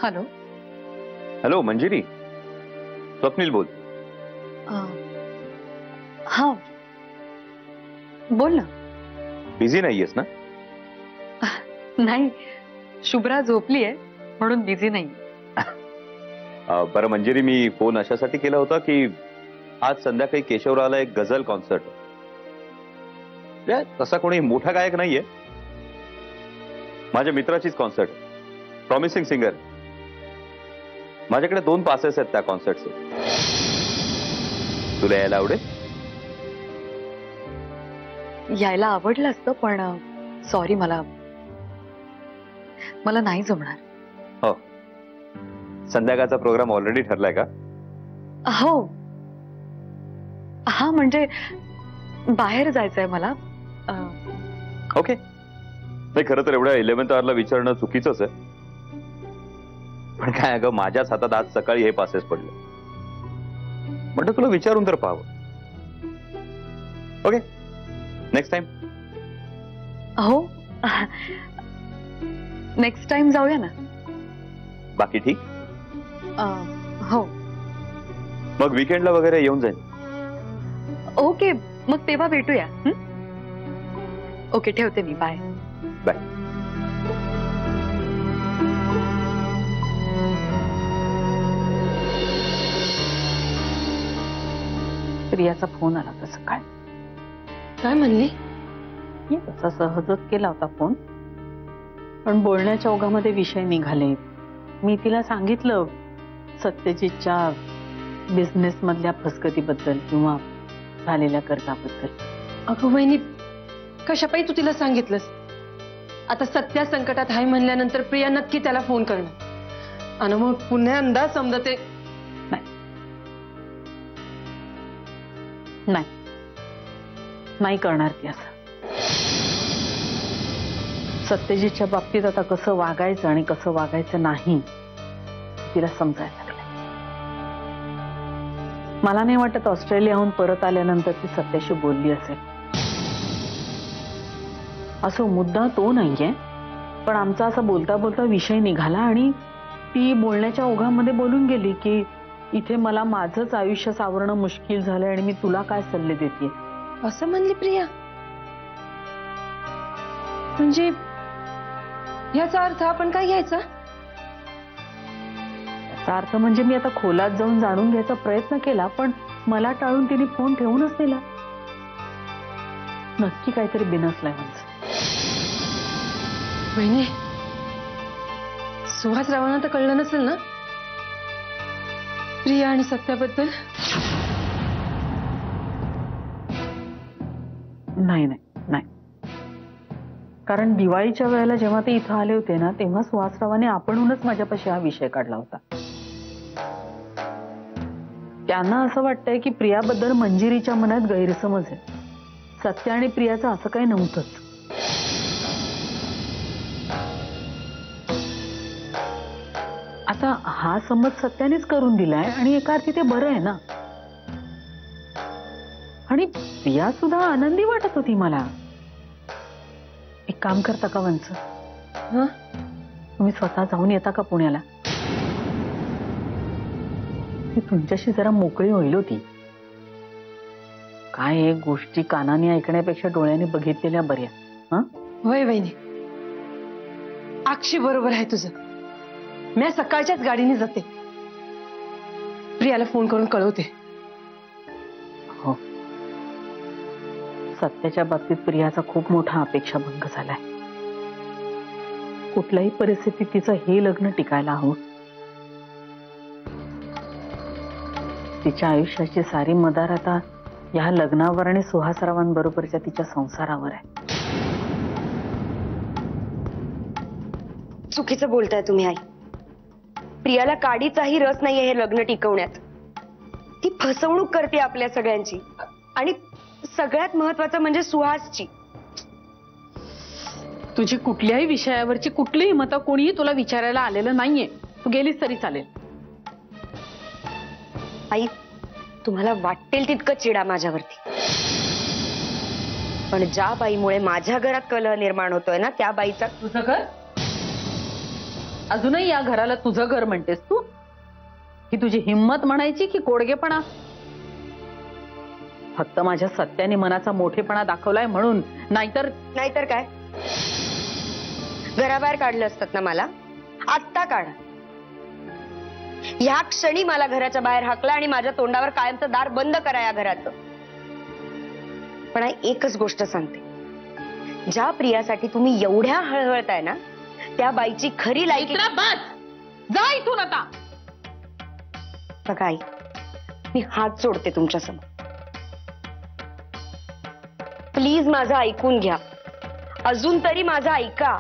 Hello hello Manjiri, Swapnil बोल. हा बोल ना. बिझी नाहीयेस ना? नाही, शुभ्रा झोपली आहे म्हणून बिझी नाही. बरं मंजिरी, मी फोन अशासाठी केला होता की आज संध्याकाळी केशवरावला एक गझल कॉन्सर्ट. तसा कोणी मोठा गायक नाहीये, माझ्या मित्राचीच कॉन्सर्ट. Promising singer. माझ्याकडे 2 पासेस आहेत त्या कॉन्सर्टचे. तुला यायला आवडेल? यायला आवडलं असतं पण सॉरी, मला नाही जमणार. हो, संध्याकाळचा प्रोग्राम ऑलरेडी ठरलाय का? हो, हा म्हणजे बाहेर जायचंय मला. ओके. नाही, खरं तर एवढ्या 11th आवरला विचारणं चुकीचंच आहे, पण काय अगं, माझ्याच हातात आज सकाळी हे पासेस पडले. म्हटलं तुला विचारून तर पाहावं. Okay, next time. हो, नेक्स्ट टाइम जाऊया ना. बाकी ठीक? हो. मग वीकेंडला वगैरे येऊन जाईल. ओके, मग तेव्हा भेटूया. ओके, ठेवते मी. Bye bye. प्रियाचा फोन आला होता सकाळी. काय म्हणली? तसा सहजच केला होता फोन, पण बोलण्याच्या ओघामध्ये विषय निघाले. मी तिला सांगितलं सत्यजितच्या बिझनेस मधल्या फसगतीबद्दल किंवा झालेल्या कर्जाबद्दल. अगं वहिनी, कशापायी तू तिला सांगितलंस? आता सत्या संकटात हाय म्हणल्यानंतर प्रिया नक्की त्याला फोन करणार आणि मग पुन्हा समजा ते नाही करणार ती. असं सत्यजितच्या बाबतीत आता कसं वागायचं आणि कसं वागायचं नाही तिला समजायला लागलं. मला नाही वाटत ऑस्ट्रेलियाहून परत आल्यानंतर ती सत्याशी बोलली असेल. असं मुद्दा तो नाहीये, पण आमचा असा बोलता बोलता विषय निघाला आणि ती बोलण्याच्या ओघामध्ये बोलून गेली की इथे मला माझंच आयुष्य सावरणं मुश्किल झालंय आणि मी तुला काय सल्ले देते. असं म्हणली प्रिया? म्हणजे याचा अर्थ आपण काय घ्यायचा? याचा अर्थ म्हणजे मी आता खोलात जाऊन जाणून घ्यायचा प्रयत्न केला, पण मला टाळून तिने फोन ठेवूनच दिला. नक्की काहीतरी बिनसलाय म्हणजे. वहिनी, सुहासरावांना तर कळलं नसेल ना प्रिया आणि सत्याबद्दल? नाही, कारण दिवाळीच्या वेळेला जेव्हा ते इथं आले होते ना, तेव्हा सुहासरावाने आपणहूनच माझ्यापाशी हा विषय काढला होता. त्यांना असं वाटतंय की प्रियाबद्दल मंजिरीच्या मनात गैरसमज आहे. सत्य आणि प्रियाचं असं काही नव्हतंच. आता हा समज सत्यानेच करून दिलाय आणि एका अर्थी ते बरं आहे ना. आणि प्रिया सुद्धा आनंदी वाटत होती मला. एक काम करता का वंच? तुम्ही स्वतः जाऊन येता का पुण्याला? मी तुमच्याशी जरा मोकळी होईल होती. काय एक गोष्टी कानाने ऐकण्यापेक्षा डोळ्याने बघितलेल्या बऱ्या. होय वहिनी, अक्षी बरोबर आहे तुझं. मी सकाळच्याच गाडीने जाते, प्रियाला फोन करून कळवते. हो, सत्याच्या बाबतीत प्रियाचा खूप मोठा अपेक्षाभंग झालाय. कुठल्याही परिस्थितीत तिचं हे लग्न टिकायला हवं. तिच्या आयुष्याची सारी मदार आता या लग्नावर आणि सुहासरावांबरोबरच्या तिच्या संसारावर आहे. चुकीचं बोलताय तुम्ही आई. प्रियाला काडीचाही रस नाहीये हे लग्न टिकवण्यात. ती फसवणूक करते आपल्या सगळ्यांची, आणि सगळ्यात महत्वाचं म्हणजे सुहासची. तुझी कुठल्याही विषयावरची कुठलीही मतं कोणीही तुला विचारायला आलेलं नाहीये. तू गेलीस तरी चालेल. आई, तुम्हाला वाटेल तितकं चिडा माझ्यावरती, पण ज्या बाईमुळे माझ्या घरात कलह निर्माण होतोय ना, त्या बाईचा तुझं घर अजूनही या घराला तुझं घर म्हणतेस तू? ही तुझी हिम्मत म्हणायची की कोडगेपणा? फक्त माझ्या सत्याने मनाचा मोठेपणा दाखवलाय म्हणून, नाहीतर काय? घराबाहेर काढलं असतात ना मला, आत्ता काढा. ह्या क्षणी मला घराच्या बाहेर हाकला आणि माझ्या तोंडावर कायमचं दार बंद करा या घराचं. पण एकच गोष्ट सांगते, ज्या प्रियासाठी तुम्ही एवढ्या हळहळताय ना, त्या बाईची खरी लायकी. जा इथून आता. बघा आई, मी हात जोडते तुमच्या समोर, प्लीज माझं ऐकून घ्या. अजून तरी माझं ऐका.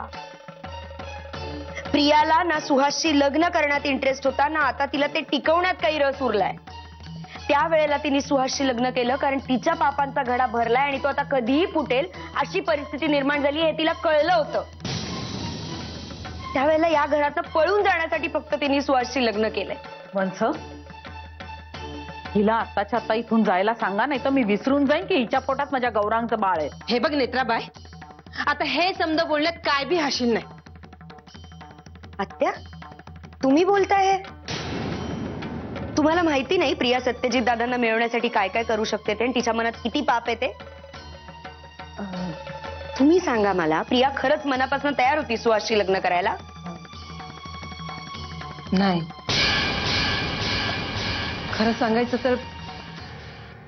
प्रियाला ना सुहासशी लग्न करण्यात इंटरेस्ट होता ना आता तिला ते टिकवण्यात काही रस उरलाय. त्यावेळेला तिने सुहासशी लग्न केलं कारण तिच्या पापांचा घडा भरलाय आणि तो आता कधीही फुटेल अशी परिस्थिती निर्माण झाली हे तिला कळलं होतं. त्यावेळेला या घरातनं पळून जाण्यासाठी फक्त तिने सुहासशी लग्न केलंय. वंश, हिला आत्ताच्या आता इथून जायला सांगा, नाही तर मी विसरून जाईन की हिच्या पोटात माझ्या गौरांगचं बाळ आहे. हे बघ नेत्राबाई, आता हे समजा बोलण्यात काय बी हाशील नाही. आत्या, तुम्ही बोलताय? तुम्हाला माहिती नाही प्रिया सत्यजित दादांना मिळवण्यासाठी काय काय करू शकते ते, आणि तिच्या मनात किती पाप येते? तुम्ही सांगा मला, प्रिया खरंच मनापासून तयार होती सुहासशी लग्न करायला? नाही. खरं सांगायचं तर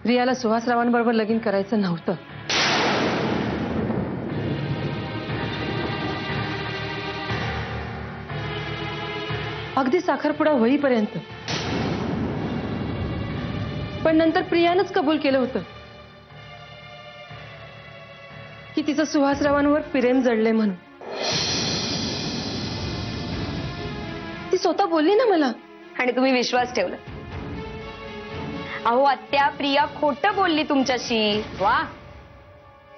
प्रियाला सुहासरावांबरोबर लगीन करायचं नव्हतं. अगदी साखरपुडा होईपर्यंत. पण नंतर प्रियानंच कबूल केलं होतं की तिचं सुहासरावांवर प्रेम जडले म्हणून. ती स्वतः बोलली ना मला. आणि तुम्ही विश्वास ठेवला? अहो आत्या, प्रिया खोटं बोलली तुमच्याशी. वा,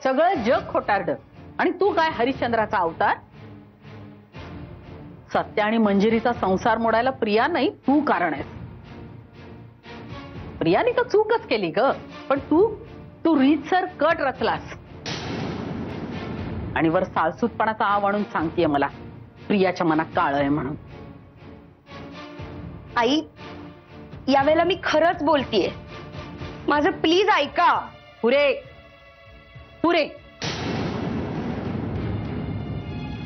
सगळं जग खोटारड आणि तू काय हरिश्चंद्राचा अवतार? सत्य आणि मंजिरीचा संसार मोडायला प्रिया नाही, तू कारण आहेस. प्रियाने तर चूकच केली ग, पण तू रीतसर कट रचलास आणि वर सालसूतपणाचा आव आणून सांगतीये मला प्रियाच्या मनात काळ आहे म्हणून. आई, यावेळेला मी खरंच बोलतीये, माझं प्लीज ऐका. पुरे पुरे.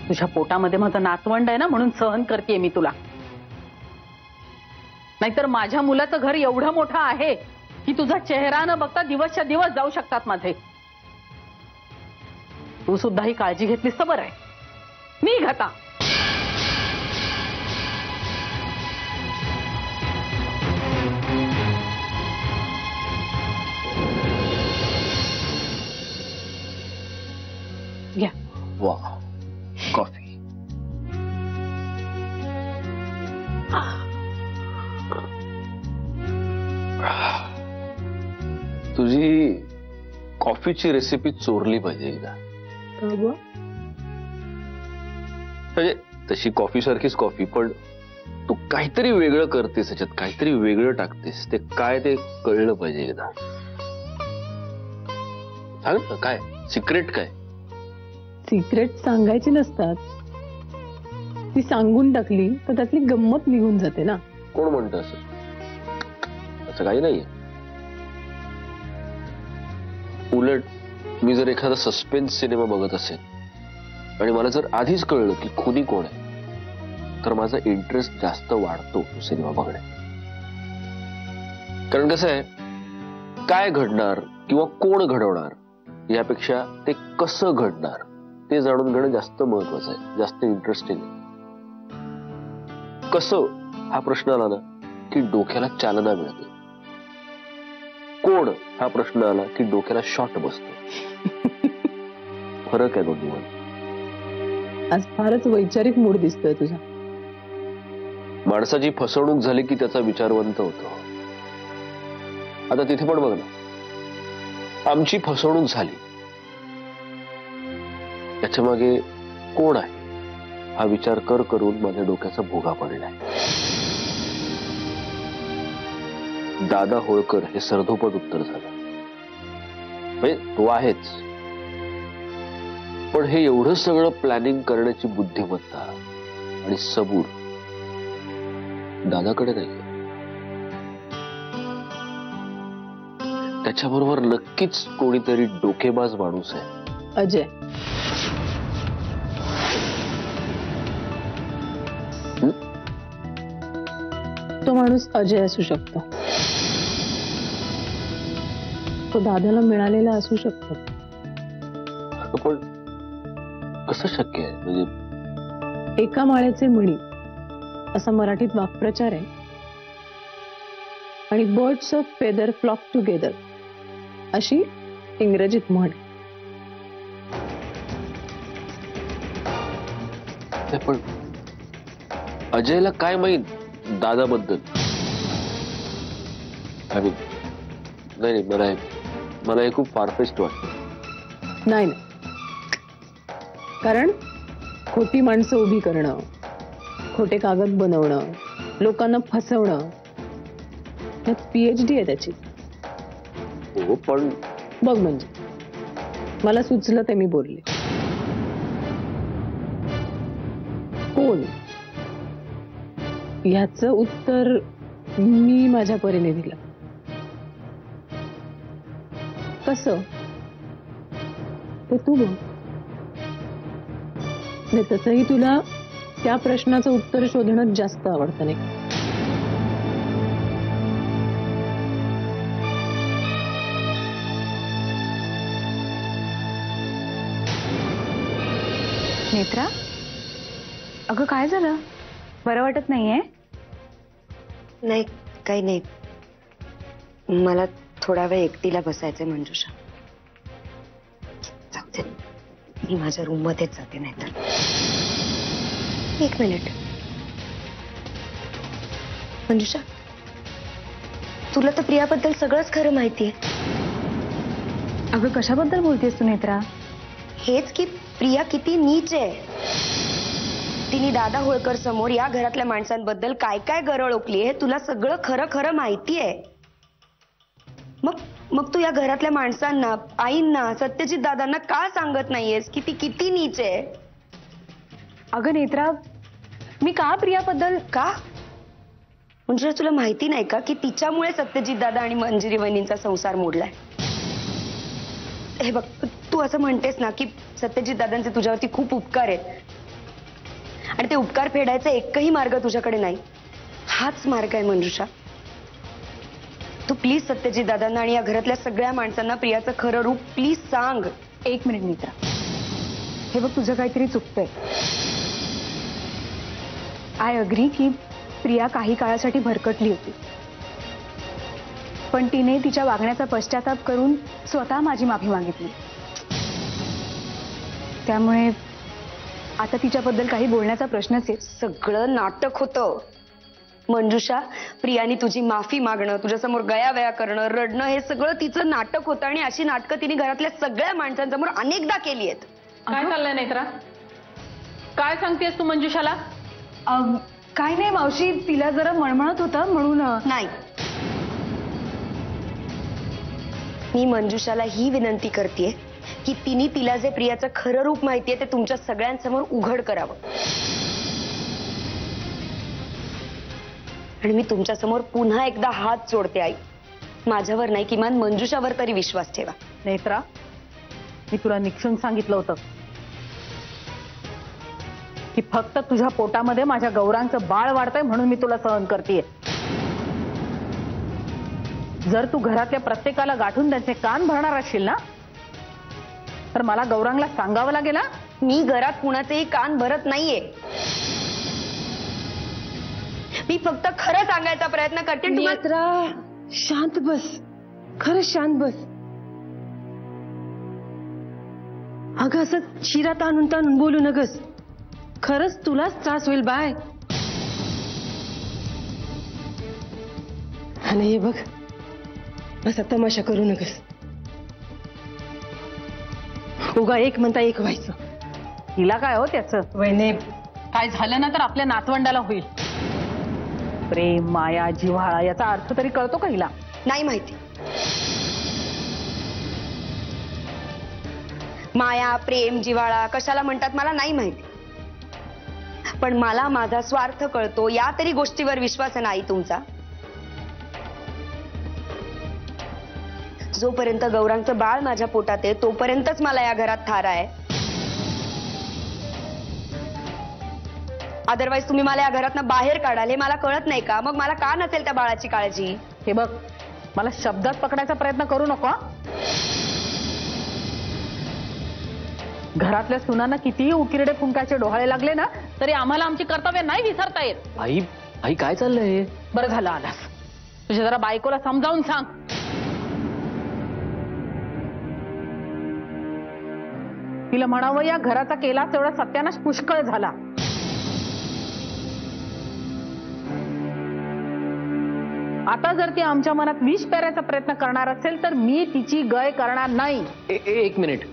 तुझ्या पोटामध्ये माझं नातवंड आहे ना, म्हणून सहन करतेय मी तुला. नाहीतर माझ्या मुलाचं घर एवढं मोठं आहे की तुझा चेहरा न बघता दिवसच्या दिवस जाऊ शकतात माझे. तू सुद्धा ही काळजी घेतलीस तर बरं आहे. निघ आता. घ्या. वा, कॉफी. तुझी कॉफीची रेसिपी चोरली पाहिजे एकदा. म्हणजे तशी कॉफी सारखीच कॉफी, पण तू काहीतरी वेगळं करतेस, त्याच्यात काहीतरी वेगळं टाकतेस. ते काय ते कळलं पाहिजे एकदा. सांग ना, काय सिक्रेट? काय सिक्रेट सांगायची नसतात, ती सांगून टाकली तर त्यातली गंमत निघून जाते ना. कोण म्हणतं असं? असं काही नाहीये. उलट मी जर एखादा सस्पेन्स सिनेमा बघत असेल आणि मला जर आधीच कळलं की खुनी कोण आहे, तर माझा इंटरेस्ट जास्त वाढतो तो सिनेमा बघण्यात. कारण कसं आहे, काय घडणार किंवा कोण घडवणार यापेक्षा ते कसं घडणार ते जाणून घेणं जास्त महत्वाचं आहे, जास्त इंटरेस्टिंग आहे. कसं हा प्रश्न आला ना की डोक्याला चालना मिळते. कोण हा प्रश्न आला की डोक्याला शॉट बसतो. फरक आहे दोन्हीमध्ये. आज फारच वैचारिक मूड दिसतोय तुझा. माणसाची फसवणूक झाली की त्याचा विचारवंत होतो. आता तिथे पण बघ ना, आमची फसवणूक झाली, त्याच्या मागे कोण आहे हा विचार करून माझ्या डोक्याचा भोगा पडलाय. दादा होळकर हे सर्धोपद उत्तर झालं. म्हणजे तो आहेच, पण हे एवढं सगळं प्लॅनिंग करण्याची बुद्धिमत्ता आणि सबूर दादाकडे नाहीये. त्याच्याबरोबर नक्कीच कोणीतरी डोकेबाज माणूस आहे. अजय. तो माणूस अजय असू शकतो. तो दादाला मिळालेला असू शकतो. पण कसं शक्य आहे? म्हणजे एका माळ्याचे मणी असा मराठीत वाक्प्रचार आहे आणि birds of feather flock together अशी इंग्रजीत म्हण. पण अजयला काय माहित दादाबद्दल? नाही, मला हे खूप फारफेस्ट वाटतं. नाही, कारण खोटी माणसं उभी करणं, खोटे कागद बनवणं, लोकांना फसवणं, PhD आहे त्याची. हो, पण बघ, म्हणजे मला सुचलं ते मी बोलले. कोण ह्याचं उत्तर मी माझ्या परीने दिलं. कसं ते तू बघ. तसंही तुला त्या प्रश्नाचं उत्तर शोधणं जास्त आवडतं नाही? नेत्रा, अगं काय झालं? बरं वाटत नाहीये? नाही, काही नाही. मला थोडा वेळ एकटीला बसायचंय मंजुषा. जाऊ दे, मी माझ्या रूम मध्येच जाते. नाही तर एक मिनिट. मंजुषा, तुला तर प्रियाबद्दल सगळंच खरं माहितीये. अगं कशाबद्दल बोलतेस तू नेत्रा? हेच की प्रिया किती नीच आहे. तिने दादा होळकर समोर या घरातल्या माणसांबद्दल काय काय गरळ ओकली हे तुला सगळं खरं खरं माहिती आहे. मग तू या घरातल्या माणसांना, आईंना, सत्यजित दादांना का सांगत नाहीयेस की ती किती नीच आहे? अगं नेत्रा, मी का प्रियाबद्दल का म्हणजे तुला माहिती नाही का की तिच्यामुळे सत्यजित दादा आणि मंजिरी वहिनींचा संसार मोडलाय? हे बघ, तू असं म्हणतेस ना की सत्यजित दादांचे तुझ्यावरती खूप उपकार आहेत आणि ते उपकार फेडायचा एकही मार्ग तुझ्याकडे नाही. हाच मार्ग आहे मंजुषा. तू प्लीज सत्यजित दादांना आणि या घरातल्या सगळ्या माणसांना प्रियाचं खरं रूप प्लीज सांग. एक मिनिट नेत्रा, हे बघ तुझं काहीतरी चुकतंय. आय अग्री की प्रिया काही काळासाठी भरकटली होती, पण तिने तिच्या वागण्याचा पश्चाताप करून स्वतः माझी माफी मागितली. त्यामुळे आता तिच्याबद्दल काही बोलण्याचा प्रश्नच येत. सगळं नाटक होतं मंजुषा. प्रियानी तुझी माफी मागणं, तुझ्यासमोर गयावया करणं, रडणं, हे सगळं तिचं नाटक होतं आणि अशी नाटकं तिने घरातल्या सगळ्या माणसांसमोर अनेकदा केली आहेत. काय चाललंय नेत्रा? काय सांगतेस तू मंजुषाला? काय नाही मावशी, तिला जरा मळमळत होतं म्हणून. नाही, मी मंजुषाला ही विनंती करतेय की तिने तिला जे प्रियाचं खरं रूप माहितीये ते तुमच्या सगळ्यांसमोर उघड करावं. आणि मी तुमच्यासमोर पुन्हा एकदा हात जोडते आई, माझ्यावर नाही किमान मंजुषावर तरी विश्वास ठेवा. नेत्रा, मी तुला निक्षून सांगितलं होतं की फक्त तुझ्या पोटामध्ये माझ्या गौरांचं बाळ वाढतंय म्हणून मी तुला सहन करतेय. जर तू घरातल्या प्रत्येकाला गाठून त्यांचे कान भरणार असशील ना, तर मला गौरांगला सांगावं लागेल. मी घरात कुणाचेही कान भरत नाहीये. मी फक्त खरं सांगायचा प्रयत्न करते. नेत्रा, शांत बस, खरंच शांत बस. अगं असं शिरात आणून बोलू नकस. खरंच तुलाच त्रास होईल बाय. आणि हे बघ, असा तमाशा करू नकस. उगा एक म्हणता एक व्हायचं. हिला काय हो त्याचं? वहिने, काय झालं ना तर आपल्या नातवंडाला होईल. प्रेम, माया, जिव्हाळा याचा अर्थ तरी कळतो का हिला? नाही माहिती. माया, प्रेम, जिव्हाळा कशाला म्हणतात मला नाही माहिती. पण मला माझा स्वार्थ कळतो, या तरी गोष्टीवर विश्वास आहे ना आई तुमचा? जोपर्यंत गौरांचं बाळ माझ्या पोटात आहे तोपर्यंतच मला या घरात थार आहे. अदरवाईज तुम्ही मला या घरातनं बाहेर काढाल हे मला कळत नाही का? मग मला का नसेल त्या बाळाची काळजी? हे बघ, मला शब्दात पकडायचा प्रयत्न करू नको हं? घरातल्या सुनांना कितीही उकिरडे फुंकाचे डोहाळे लागले ना तरी आम्हाला आमची कर्तव्य नाही विसरता येत. आई आई काय चाललंय? बरं झालं आलास. तुझ्या जरा बायकोला समजावून सांग. तिला म्हणावं या घराचा केलाच एवढा सत्यानाश पुष्कळ झाला. आता जर ती आमच्या मनात विष पेरायचा प्रयत्न करणार असेल तर मी तिची गय करणार नाही. एक मिनिट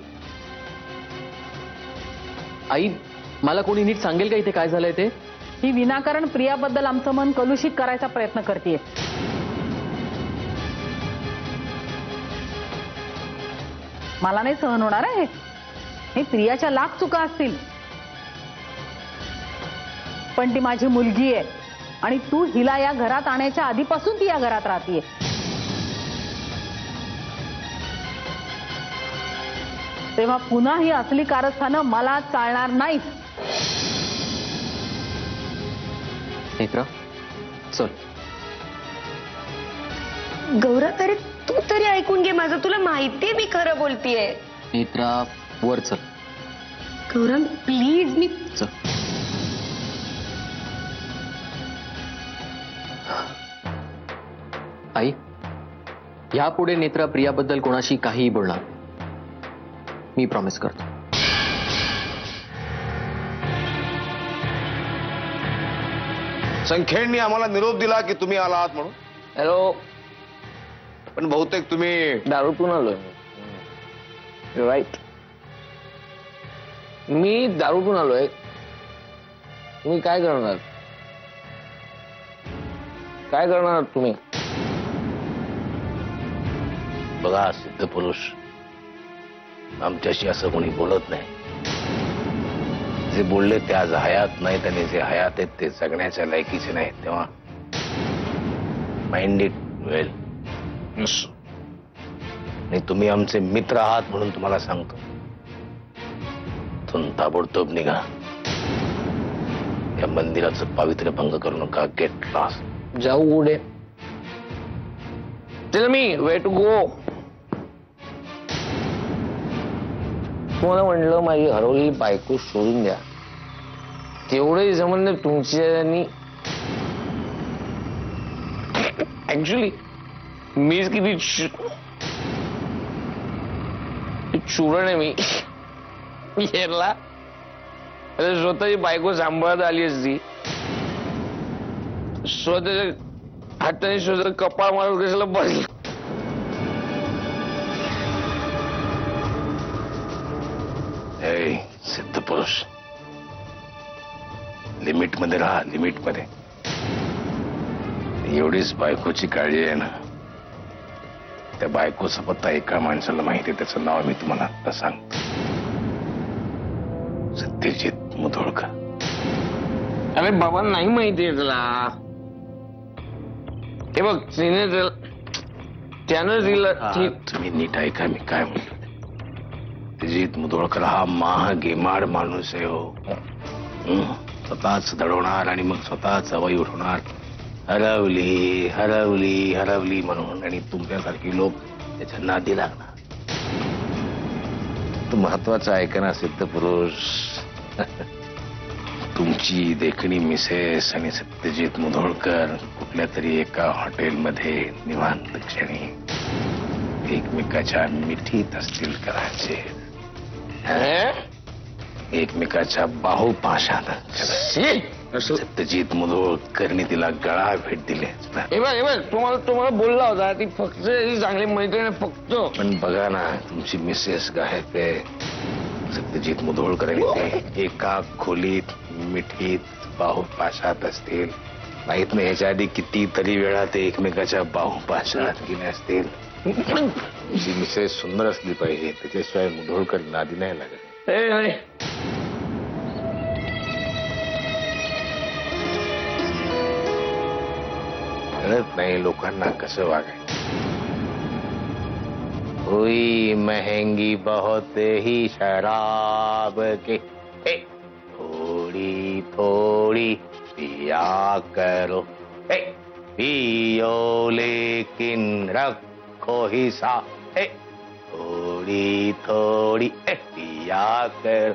आई, मला कोणी नीट सांगेल का इथे काय झालंय ते? ही विनाकारण प्रियाबद्दल आमचं मन कलुषित करायचा प्रयत्न करते. मला नाही सहन होणार आहे हे. प्रियाच्या लाख चुका असतील पण ती माझी मुलगी आहे आणि तू हिला या घरात आणायच्या आधीपासून ती या घरात राहतीये. तेव्हा पुन्हा ही असली कारस्थानं मला चालणार नाहीत. नेत्रा चल. गौरा, तरी तू तरी ऐकून घे माझं. तुला माहितीये मी खरं बोलतीये. नेत्रा वर चल. गौरव प्लीज, मी चल. आई, यापुढे नेत्रा प्रियाबद्दल कोणाशी काहीही बोलणार, मी प्रॉमिस करतो. संख्येंनी आम्हाला निरोप दिला की तुम्ही आला आहात म्हणून. हॅलो, पण बहुतेक तुम्ही दारू पिऊन आलोय. राईट, मी दारू पिऊन आलोय. तुम्ही काय करणार? काय करणार तुम्ही? बघा सिद्ध पुरुष, आमच्याशी असं कोणी बोलत नाही. जे बोलले ते आज हयात नाहीत आणि जे हयात आहेत ते जगण्याच्या लायकीचे नाहीत. तेव्हा माइंड इट वेल. आणि तुम्ही आमचे मित्र आहात म्हणून तुम्हाला सांगतो, इथून ताबडतोब निघा. या मंदिराचं पावित्र्य भंग करू नका. Get lost. जाऊ कुठे? Tell me way to go. तुम्हाला म्हणलं माझी हरवलेली बायको शोधून द्या. तेवढे जमलं तुमच्या. ऍक्च्युली मीच किती चुरण आहे मी हेरला. स्वतःची बायको सांभाळत आली असती, स्वतःच्या हाताने स्वतः कपाळ मारून कशाला बसली. सिद्ध पुरुष, लिमिट मध्ये राहा. लिमिट मध्ये. एवढीच बायकोची काळजी आहे ना, त्या बायकोचा पत्ता एका माणसाला माहिती आहे. त्याचं नाव मी तुम्हाला आता सांगतो. सत्यजित मुधोळकर. अरे बाबा, नाही माहितीये तुला. हे बघ, त्यानं दिलं. तुम्ही नीट ऐका मी काय म्हणतो. सत्यजित मुधोळकर हा महागेमाड माणूस आहे हो. स्वतःच दडवणार आणि मग स्वतःच हवाई उठवणार. हरवली हरवली हरवली म्हणून, आणि तुमच्यासारखी लोक त्याच्या नादी लागणार. तो महत्वाचं ऐका ना सिद्ध पुरुष. तुमची देखणी मिसेस आणि सत्यजित मुधोळकर कुठल्या तरी एका हॉटेलमध्ये निवांत क्षणी एकमेकाच्या मिठीत असतील करायचे. एकमेकाच्या बाहुपाशात. सत्यजित मुधोळकरने तिला गळा भेट दिले. तुम्हाला बोलला होता ती फक्त चांगली मैत्रीण फक्त. पण बघा ना, तुमची मिसेस गायक आहे. सत्यजित मुधोळकर एका खोलीत मिठीत बाहुपाशात असतील. माहित नाही याच्या आधी कितीतरी वेळा ते एकमेकाच्या बाहुपाशात गेले असतील. तुमची मिसेस सुंदर असली पाहिजे, त्याच्याशिवाय मुधोळकर नादी नाही लागत. कळत नाही लोकांना कसं वागायचं. हुई महंगी बहुत ही शराब के हे, थोड़ी थोड़ी पिया करो हे, पियो लेकिन रखो हिसाब हे, थोड़ी थोड़ी पिया करो,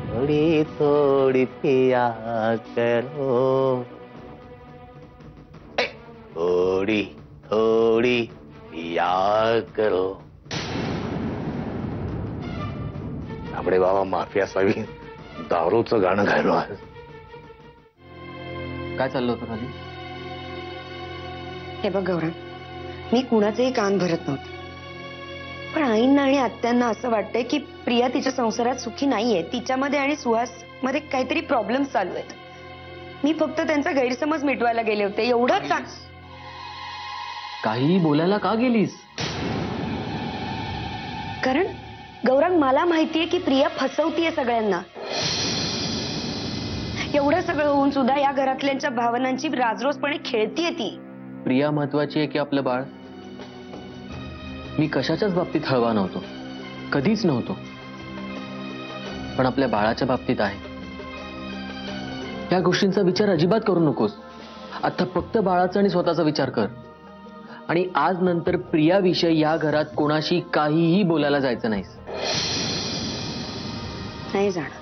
थोड़ी थोड़ी पिया करो हे, थोड़ी थोड़ी पिया करो. आपले बाबा माफी असावी दारूचं गाणं गायलो आज. काय चाललं होतं खाली? हे बघ गौरव, मी कुणाचेही कान भरत नव्हते, पण आईंना आणि आत्यांना असं वाटतंय की प्रिया तिच्या संसारात सुखी नाहीये. तिच्यामध्ये आणि सुहास मध्ये काहीतरी प्रॉब्लेम चालू आहेत. मी फक्त त्यांचा गैरसमज मिटवायला गेले होते, एवढंच. काहीही बोलायला का गेलीस? कारण गौरव, मला माहितीये की प्रिया फसवतीये सगळ्यांना. एवढं सगळं होऊन सुद्धा या घरातल्यांच्या भावनांची राजरोसपणे खेळतीये ती. प्रिया महत्वाची आहे की आपलं बाळ? मी कशाच्याच बाबतीत हळवा नव्हतो, कधीच नव्हतो, पण आपल्या बाळाच्या बाबतीत आहे. या गोष्टींचा विचार अजिबात करू नकोस. आता फक्त बाळाचा आणि स्वतःचा विचार कर. आणि आज नंतर प्रियाविषयी या घरात कोणाशी काहीही बोलायला जायचं नाहीस. नाही जाणार.